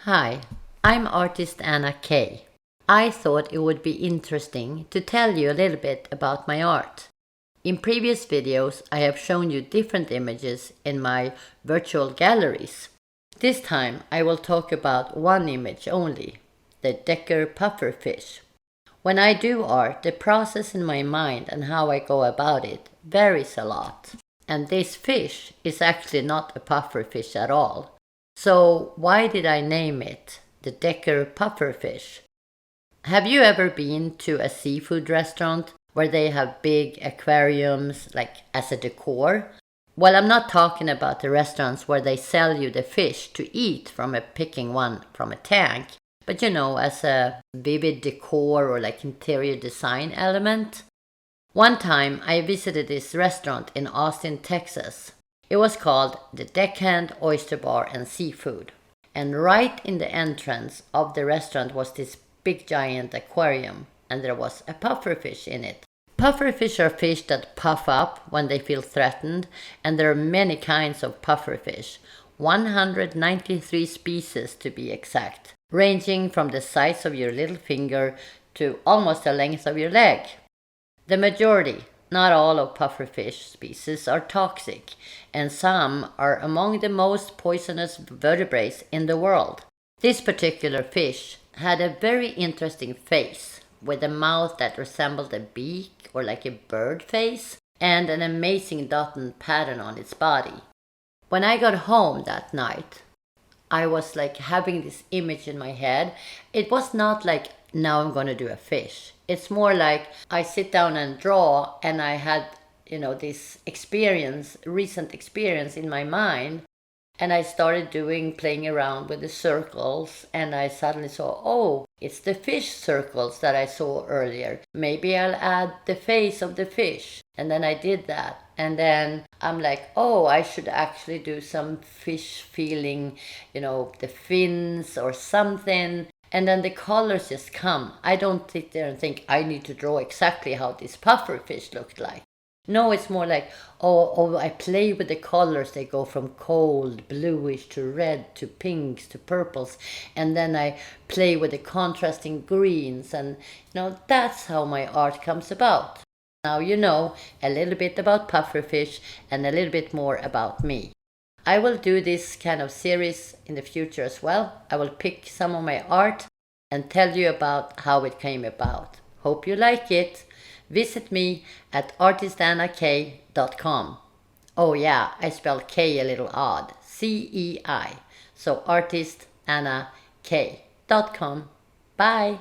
Hi, I'm Artist Anna Cei. I thought it would be interesting to tell you a little bit about my art. In previous videos, I have shown you different images in my virtual galleries. This time, I will talk about one image only, the Decker pufferfish. When I do art, the process in my mind and how I go about it varies a lot. And this fish is actually not a pufferfish at all. So why did I name it the Decker pufferfish? Have you ever been to a seafood restaurant where they have big aquariums like as a decor? Well, I'm not talking about the restaurants where they sell you the fish to eat from picking one from a tank, but as a vivid decor or like interior design element. One time I visited this restaurant in Austin, Texas. It was called the Deckhand Oyster Bar and Seafood. And right in the entrance of the restaurant was this big giant aquarium, and there was a pufferfish in it. Pufferfish are fish that puff up when they feel threatened, and there are many kinds of pufferfish, 193 species to be exact, ranging from the size of your little finger to almost the length of your leg. The majority, not all of pufferfish species are toxic, and some are among the most poisonous vertebrates in the world. This particular fish had a very interesting face, with a mouth that resembled a beak or like a bird face, and an amazing dotted pattern on its body. When I got home that night, I was like having this image in my head. It was not like, now I'm going to do a fish. It's more like I sit down and draw, and I had, this recent experience in my mind. And I started playing around with the circles, and I suddenly saw, oh, it's the fish circles that I saw earlier. Maybe I'll add the face of the fish. And then I did that. And then I'm like, oh, I should actually do some fish feeling, the fins or something. And then the colors just come. I don't sit there and think I need to draw exactly how this pufferfish looked like. No, it's more like, oh, I play with the colors. They go from cold, bluish to red to pinks to purples. And then I play with the contrasting greens. And, that's how my art comes about. Now you know a little bit about pufferfish and a little bit more about me. I will do this kind of series in the future as well. I will pick some of my art and tell you about how it came about. Hope you like it. Visit me at artistannacei.com. Oh yeah, I spell K a little odd. CEI. So artistannacei.com. Bye.